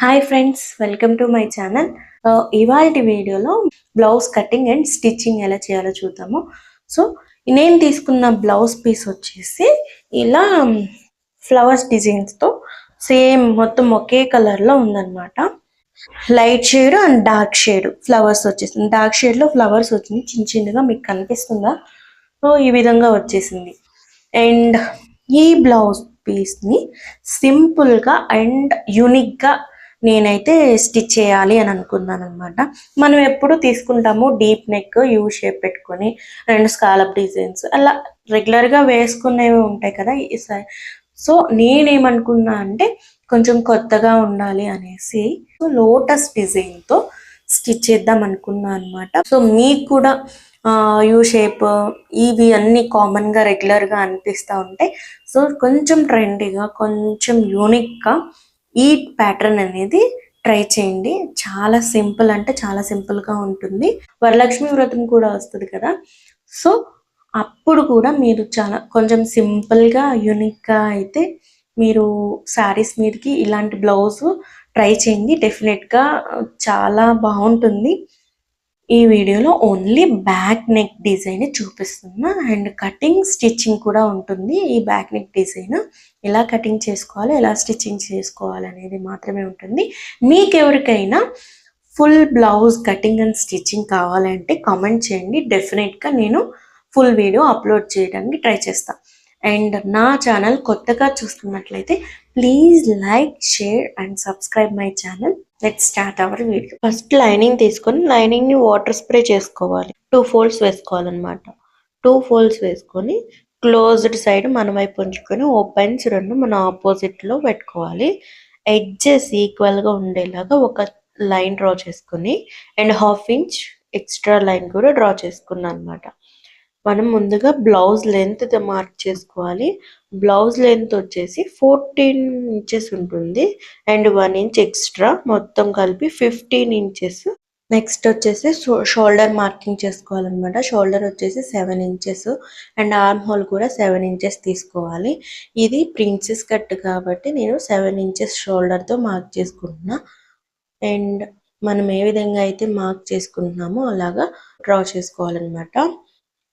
Hi friends, welcome to my channel. ఇవాల్టి వీడియోలో blouse cutting and stitching ఎలా చేయాలో చూద్దాము. సో నేను తీసుకున్న బ్లౌజ్ పీస్ వచ్చేసి ఇలా ఫ్లవర్స్ డిజైన్స్తో సేమ్ మొత్తం ఒకే కలర్లో ఉందన్నమాట. Light shade and dark shade flowers వచ్చేసింది. డార్క్ షేడ్లో ఫ్లవర్స్ వచ్చింది, చిన్న చిన్నగా మీకు కనిపిస్తుందా? సో ఈ విధంగా వచ్చేసింది. అండ్ ఈ బ్లౌజ్ పీస్ని సింపుల్గా అండ్ యూనిక్గా నేనైతే స్టిచ్ చేయాలి అని అనుకున్నాను అనమాట. మనం ఎప్పుడు తీసుకుంటాము డీప్ నెక్, యూ షేప్ పెట్టుకొని 2 స్కాలప్ డిజైన్స్ అలా రెగ్యులర్గా వేసుకునేవి ఉంటాయి కదా. సో నేనేమనుకున్నా అంటే కొంచెం కొత్తగా ఉండాలి అనేసి లోటస్ డిజైన్తో స్టిచ్ చేద్దాం అనుకున్నా అనమాట. సో మీకు కూడా యూ షేప్ ఇవి అన్నీ కామన్గా రెగ్యులర్గా అనిపిస్తూ ఉంటాయి. సో కొంచెం ట్రెండీగా, కొంచెం యూనిక్గా ఈ ప్యాటర్న్ అనేది ట్రై చేయండి. చాలా సింపుల్ అంటే చాలా సింపుల్గా ఉంటుంది. వరలక్ష్మి వ్రతం కూడా వస్తుంది కదా, సో అప్పుడు కూడా మీరు చాలా కొంచెం సింపుల్గా యూనిక్గా అయితే మీరు శారీస్ మీదకి ఇలాంటి బ్లౌజ్ ట్రై చేయండి. డెఫినెట్గా చాలా బాగుంటుంది. ఈ వీడియోలో ఓన్లీ బ్యాక్ నెక్ డిజైన్ చూపిస్తున్నా అండ్ కటింగ్ స్టిచ్చింగ్ కూడా ఉంటుంది. ఈ బ్యాక్ నెక్ డిజైన్ ఎలా కటింగ్ చేసుకోవాలి, ఎలా స్టిచ్చింగ్ చేసుకోవాలి అనేది మాత్రమే ఉంటుంది. మీకు ఎవరికైనా full blouse cutting and stitching కావాలంటే కామెంట్ చేయండి. డెఫినెట్గా నేను ఫుల్ వీడియో అప్లోడ్ చేయడానికి ట్రై చేస్తాను. అండ్ నా ఛానల్ కొత్తగా చూస్తున్నట్లయితే please like, share and subscribe my channel. Let's start our video. First lining తీసుకొని లైనింగ్ని వాటర్ స్ప్రే చేసుకోవాలి. 2 ఫోల్డ్స్ వేసుకోవాలన్నమాట. 2 ఫోల్డ్స్ వేసుకొని క్లోజ్డ్ సైడ్ మన వైపు ఉంచుకొని ఓపెన్స్ 2 మన ఆపోజిట్లో పెట్టుకోవాలి. ఎడ్జెస్ ఈక్వల్గా ఉండేలాగా ఒక లైన్ డ్రా చేసుకొని అండ్ 1/2 ఇంచ్ ఎక్స్ట్రా లైన్ కూడా డ్రా చేసుకున్నాను అనమాట. మనం ముందుగా బ్లౌజ్ లెంత్ మార్క్ చేసుకోవాలి. బ్లౌజ్ లెంత్ వచ్చేసి 14 ఇంచెస్ ఉంటుంది అండ్ 1 ఇంచ్ ఎక్స్ట్రా, మొత్తం కలిపి 15 ఇంచెస్. నెక్స్ట్ వచ్చేసి షోల్డర్ మార్కింగ్ చేసుకోవాలన్నమాట. షోల్డర్ వచ్చేసి 7 ఇంచెస్ అండ్ ఆర్మ్ హోల్ కూడా 7 ఇంచెస్ తీసుకోవాలి. ఇది ప్రిన్సెస్ కట్ కాబట్టి నేను 7 ఇంచెస్ షోల్డర్తో మార్క్ చేసుకుంటున్నా. అండ్ మనం ఏ విధంగా అయితే మార్క్ చేసుకుంటున్నామో అలాగా డ్రా చేసుకోవాలన్నమాట.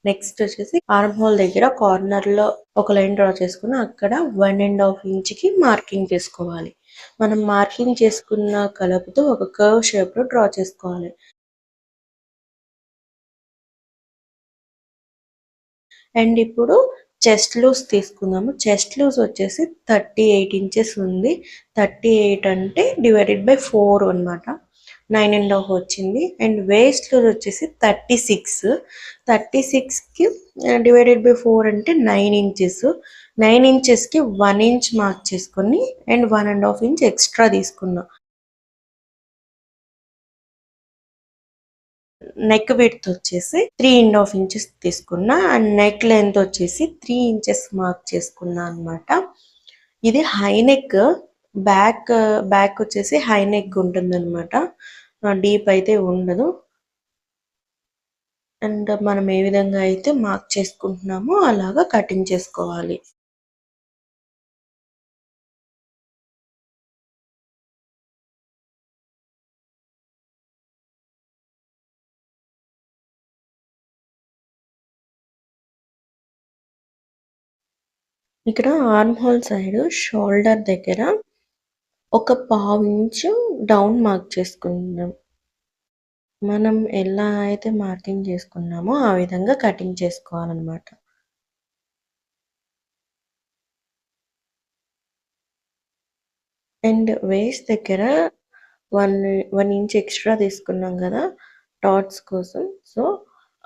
నెక్స్ట్ వచ్చేసి ఆర్మ్ హోల్ దగ్గర కార్నర్లో ఒక లైన్ డ్రా చేసుకుని అక్కడ 1.5 ఇంచ్కి మార్కింగ్ చేసుకోవాలి. మనం మార్కింగ్ చేసుకున్న కలుపుతో ఒక కర్వ్ షేప్లో డ్రా చేసుకోవాలి. అండ్ ఇప్పుడు చెస్ట్ లూజ్ తీసుకుందాము. చెస్ట్ లూజ్ వచ్చేసి 38 ఇంచెస్ ఉంది. 38 అంటే డివైడెడ్ బై 4 అనమాట. 9.5 వచ్చింది. అండ్ వేస్ట్ లూజ్ వచ్చేసి 36. 36కి డివైడెడ్ బై 4 అంటే 9 ఇంచెస్. 9 ఇంచెస్కి 1 ఇంచ్ మార్క్ చేసుకొని అండ్ 1.5 ఇంచ్ ఎక్స్ట్రా తీసుకున్నాం. నెక్ విడ్త్ వచ్చేసి 3.5 ఇంచెస్ తీసుకున్నా అండ్ నెక్ లెంత్ వచ్చేసి 3 ఇంచెస్ మార్క్ చేసుకున్నా అనమాట. ఇది హై నెక్, బ్యాక్ వచ్చేసి హై నెక్ ఉంటుంది అనమాట, డీప్ అయితే ఉండదు. అండ్ మనం ఏ విధంగా అయితే మార్క్ చేసుకుంటున్నామో అలాగా కటింగ్ చేసుకోవాలి. ఇక్కడ ఆర్మ్ హోల్ సైడ్ షోల్డర్ దగ్గర ఒక 1/2 ఇంచు డౌన్ మార్క్ చేసుకుంటున్నాం. మనం ఎలా అయితే మార్కింగ్ చేసుకున్నామో ఆ విధంగా కటింగ్ చేసుకోవాలన్నమాట. అండ్ వేస్ట్ దగ్గర 1 ఇంచ్ ఎక్స్ట్రా తీసుకున్నాం కదా డాట్స్ కోసం. సో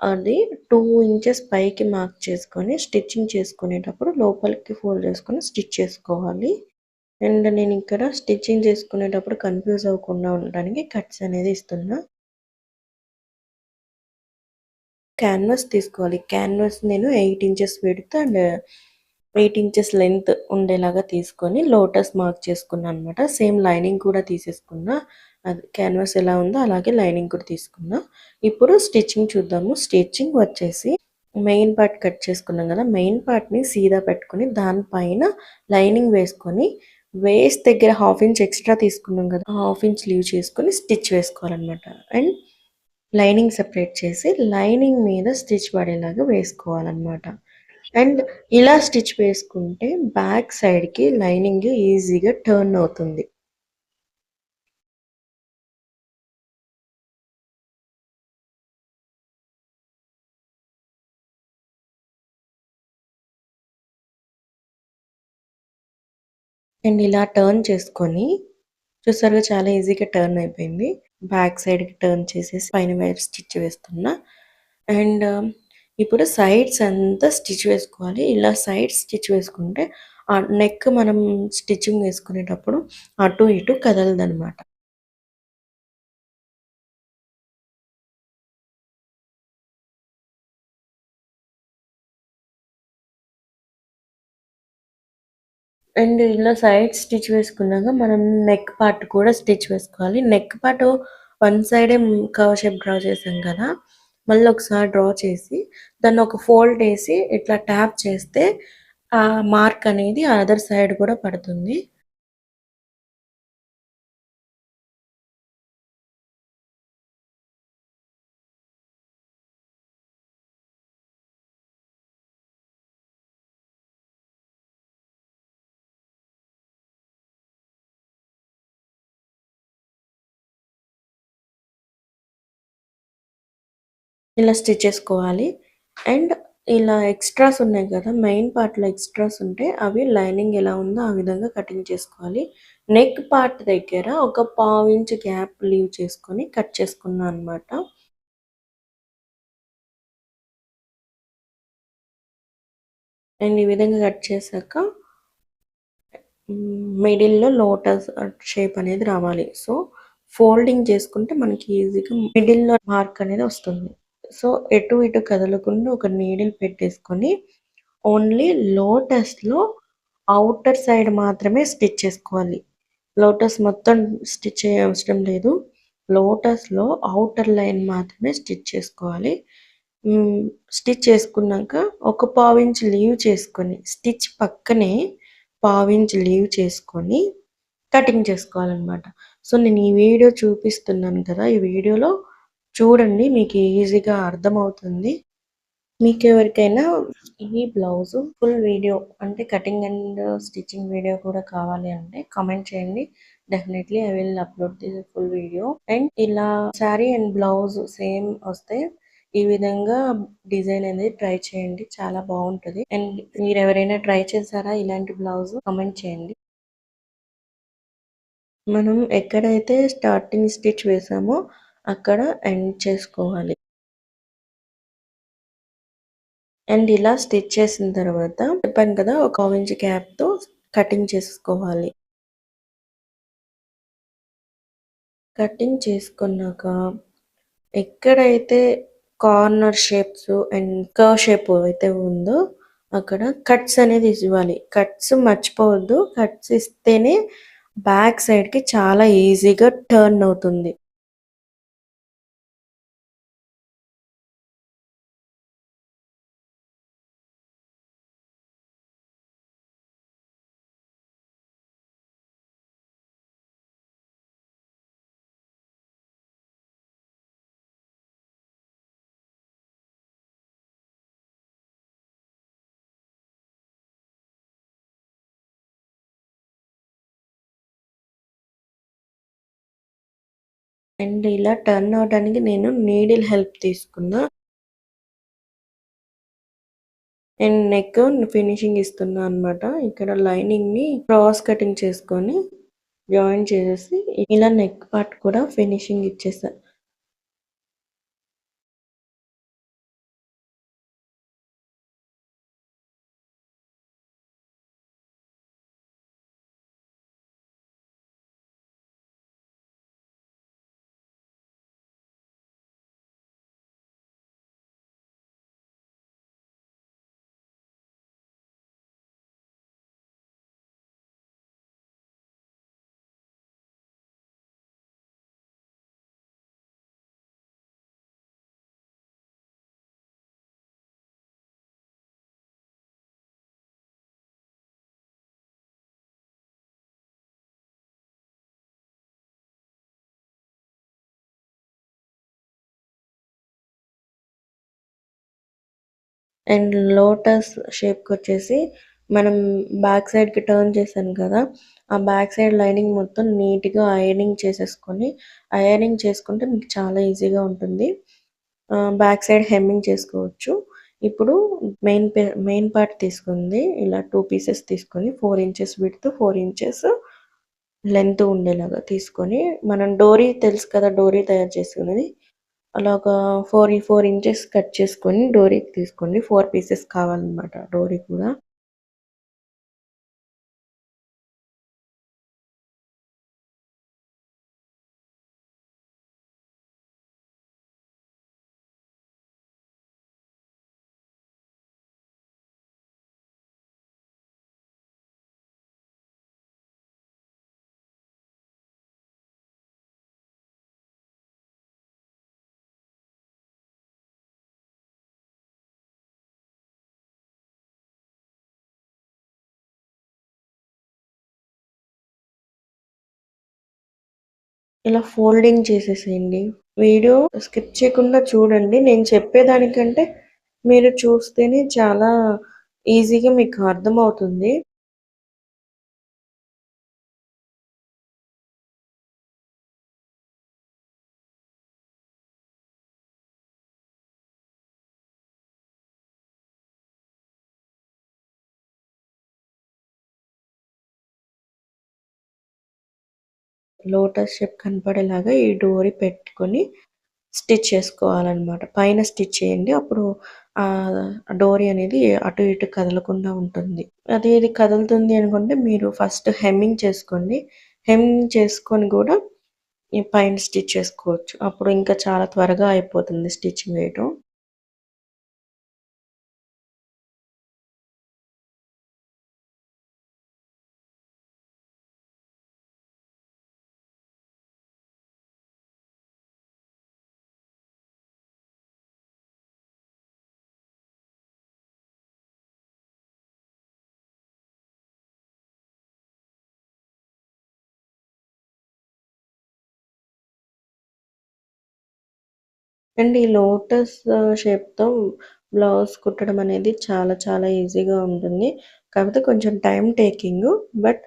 అది 2 ఇంచెస్ పైకి మార్క్ చేసుకొని స్టిచ్చింగ్ చేసుకునేటప్పుడు లోపలికి ఫోల్డ్ చేసుకొని స్టిచ్ చేసుకోవాలి. అండ్ నేను ఇక్కడ స్టిచ్చింగ్ చేసుకునేటప్పుడు కన్ఫ్యూజ్ అవ్వకుండా ఉండడానికి కట్స్ అనేది ఇస్తున్నా. క్యాన్వాస్ తీసుకోవాలి. క్యాన్వాస్ నేను 8 inches width and 8 inches length ఉండేలాగా తీసుకొని లోటస్ మార్క్ చేసుకున్నా అనమాట. సేమ్ లైనింగ్ కూడా తీసేసుకున్నా. అది క్యాన్వాస్ ఎలా ఉందో అలాగే లైనింగ్ కూడా తీసుకున్నా. ఇప్పుడు స్టిచ్చింగ్ చూద్దాము. స్టిచ్చింగ్ వచ్చేసి మెయిన్ పార్ట్ కట్ చేసుకున్నాం కదా, మెయిన్ పార్ట్ని సీదా పెట్టుకొని దానిపైన లైనింగ్ వేసుకొని వేస్ట్ దగ్గర హాఫ్ ఇంచ్ ఎక్స్ట్రా తీసుకున్నాం కదా, హాఫ్ ఇంచ్ లీవ్ చేసుకొని స్టిచ్ వేసుకోవాలన్నమాట. అండ్ లైనింగ్ సెపరేట్ చేసి లైనింగ్ మీద స్టిచ్ పడేలాగా వేసుకోవాలన్నమాట. అండ్ ఇలా స్టిచ్ వేసుకుంటే బ్యాక్ సైడ్కి లైనింగ్ ఈజీగా టర్న్ అవుతుంది. అండ్ ఇలా టర్న్ చేసుకొని చూసారుగా, చాలా ఈజీగా టర్న్ అయిపోయింది. బ్యాక్ సైడ్కి టర్న్ చేసేసి పైన వైపు స్టిచ్ వేస్తున్నా. అండ్ ఇప్పుడు సైడ్స్ అంతా స్టిచ్ వేసుకోవాలి. ఇలా సైడ్ స్టిచ్ వేసుకుంటే ఆ నెక్ మనం స్టిచ్చింగ్ వేసుకునేటప్పుడు అటు ఇటు కదలదనమాట. అండ్ ఇలా సైడ్ స్టిచ్ వేసుకున్నాక మనం నెక్ పార్ట్ కూడా స్టిచ్ వేసుకోవాలి. నెక్ పార్ట్ వన్ సైడే కర్వ్ షేప్ డ్రా చేసాం కదా, మళ్ళీ ఒకసారి డ్రా చేసి దాన్ని ఒక ఫోల్డ్ వేసి ఇట్లా ట్యాప్ చేస్తే ఆ మార్క్ అనేది అదర్ సైడ్ కూడా పడుతుంది. ఇలా స్టిచ్ చేసుకోవాలి. అండ్ ఇలా ఎక్స్ట్రాస్ ఉన్నాయి కదా, మెయిన్ పార్ట్లో ఎక్స్ట్రాస్ ఉంటే అవి లైనింగ్ ఎలా ఉందో ఆ విధంగా కటింగ్ చేసుకోవాలి. నెక్ పార్ట్ దగ్గర ఒక పావు ఇంచ్ గ్యాప్ లీవ్ చేసుకొని కట్ చేసుకున్నాను అనమాట. అండ్ ఈ విధంగా కట్ చేశాక మిడిల్‌లో లోటస్ షేప్ అనేది రావాలి. సో, ఫోల్డింగ్ చేసుకుంటే మనకి ఈజీగా మిడిల్‌లో మార్క్ అనేది వస్తుంది. సో, ఎటు ఇటు కదలకుండా ఒక నీడిల్ పెట్టేసుకొని ఓన్లీ లోటస్‌లో ఔటర్ సైడ్ మాత్రమే స్టిచ్ చేసుకోవాలి. లోటస్ మొత్తం స్టిచ్ చేయ అవసరం లేదు. లోటస్‌లో ఔటర్ లైన్ మాత్రమే స్టిచ్ చేసుకోవాలి. హ్మ్. స్టిచ్ చేసుకున్నాక ఒక పావించ్ లీవ్ చేసుకొని, స్టిచ్ పక్కనే పావించ్ లీవ్ చేసుకొని కటింగ్ చేసుకోవాలనమాట. సో, నేను ఈ వీడియో చూపిస్తున్నాను కదా, ఈ వీడియోలో చూడండి, మీకు ఈజీగా అర్థమవుతుంది. మీకెవరికైనా ఈ బ్లౌజు ఫుల్ వీడియో అంటే కటింగ్ అండ్ స్టిచ్చింగ్ వీడియో కూడా కావాలి అంటే కామెంట్ చేయండి. Definitely I will upload the full video. And ఇలా శారీ అండ్ బ్లౌజ్ సేమ్ వస్తే ఈ విధంగా డిజైన్ అనేది ట్రై చేయండి. చాలా బాగుంటుంది. అండ్ మీరు ఎవరైనా ట్రై చేశారా ఇలాంటి బ్లౌజ్? కామెంట్ చేయండి. మనం ఎక్కడైతే స్టార్టింగ్ స్టిచ్ వేసామో అక్కడ ఎండ్ చేసుకోవాలి. అండ్ ఇలా స్టిచ్ చేసిన తర్వాత చెప్పాను కదా, ఒక 1/2 ఇంచ్ గ్యాప్‌తో కటింగ్ చేసుకోవాలి. కటింగ్ చేసుకున్నాక ఎక్కడైతే corner shapes and curve shape అయితే ఉందో అక్కడ కట్స్ అనేది ఇవ్వాలి. కట్స్ మర్చిపోవద్దు. కట్స్ ఇస్తేనే బ్యాక్ సైడ్‌కి చాలా ఈజీగా టర్న్ అవుతుంది. అండ్ ఇలా టర్న్ అవ్వడానికి నేను నీడిల్ హెల్ప్ తీసుకున్నా. అండ్ నెక్ ఫినిషింగ్ ఇస్తున్నా అనమాట. ఇక్కడ లైనింగ్‌ని క్రాస్ కటింగ్ చేసుకొని జాయిన్ చేసేసి ఇలా నెక్ పార్ట్ కూడా ఫినిషింగ్ ఇచ్చేసా. అండ్ లోటస్ షేప్‌కొచ్చేసి మనం బ్యాక్ సైడ్‌కి టర్న్ చేశాను కదా! ఆ బ్యాక్ సైడ్ లైనింగ్ మొత్తం నీట్‌గా ఐరనింగ్ చేసేసుకొని, ఐరనింగ్ చేసుకుంటే మీకు చాలా ఈజీగా ఉంటుంది. బ్యాక్ సైడ్ హెమ్మింగ్ చేసుకోవచ్చు. ఇప్పుడు మెయిన్ పార్ట్ తీసుకుంది. ఇలా 2 పీసెస్ తీసుకొని 4 ఇంచెస్ విడ్త్, 4 ఇంచెస్ లెంత్ ఉండేలాగా తీసుకొని, మనం డోరీ తెలుసు కదా! డోరీ తయారు చేసుకునేది. అలాగా 4 ఇంచెస్ కట్ చేసుకొని డోరీకి తీసుకోండి. 4 పీసెస్ కావాలనమాట డోరీ కూడా. ఇలా ఫోల్డింగ్ చేసేసేయండి. వీడియో స్కిప్ చేయకుండా చూడండి. నేను చెప్పేదానికంటే మీరు చూస్తేనే చాలా ఈజీగా మీకు అర్థమవుతుంది. లోటస్ షేప్ కనపడేలాగా ఈ డోరీ పెట్టుకొని స్టిచ్ చేసుకోవాలనమాట. పైన స్టిచ్ చేయండి. అప్పుడు డోరీ అనేది అటు ఇటు కదలకుండా ఉంటుంది. అది ఇది కదులుతుంది అనుకుంటే మీరు ఫస్ట్ హెమ్మింగ్ చేసుకోండి. హెమ్మింగ్ చేసుకొని గూడా ఈ పైన స్టిచ్ చేసుకోవచ్చు. అప్పుడు ఇంకా చాలా త్వరగా అయిపోతుంది స్టిచ్చింగ్ వేయటం. అండ్ ఈ లోటస్ షేప్‌తో బ్లౌజ్ కుట్టడం అనేది చాలా చాలా ఈజీగా ఉంటుంది. కాకపోతే కొంచెం టైమ్ టేకింగు. బట్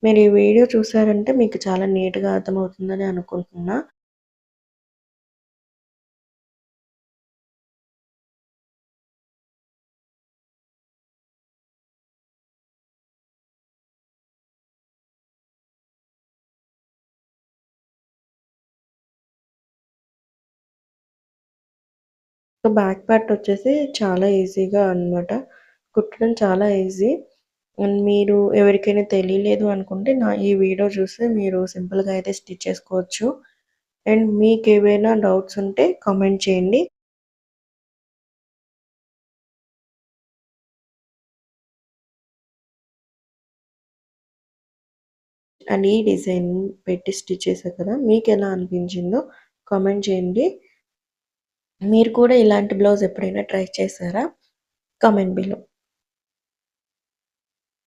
మీరు ఈ వీడియో చూసారంటే మీకు చాలా నీట్‌గా అర్థమవుతుందని అనుకుంటున్నా. సో, బ్యాక్ పార్ట్ వచ్చేసి చాలా ఈజీగా అన్నమాట. కుట్టడం చాలా ఈజీ. అండ్ మీరు ఎవరికైనా తెలియలేదు అనుకుంటే ఈ వీడియో చూసి మీరు సింపుల్‌గా అయితే స్టిచ్ చేసుకోవచ్చు. అండ్ మీకేవైనా డౌట్స్ ఉంటే కామెంట్ చేయండి. అండ్ ఈ డిజైన్ పెట్టి స్టిచ్ చేశా కదా! మీకెలా అనిపించిందో కామెంట్ చేయండి. మీరు కూడా ఇలాంటి బ్లౌజ్ ఎప్పుడైనా ట్రై చేశారా? Comment below.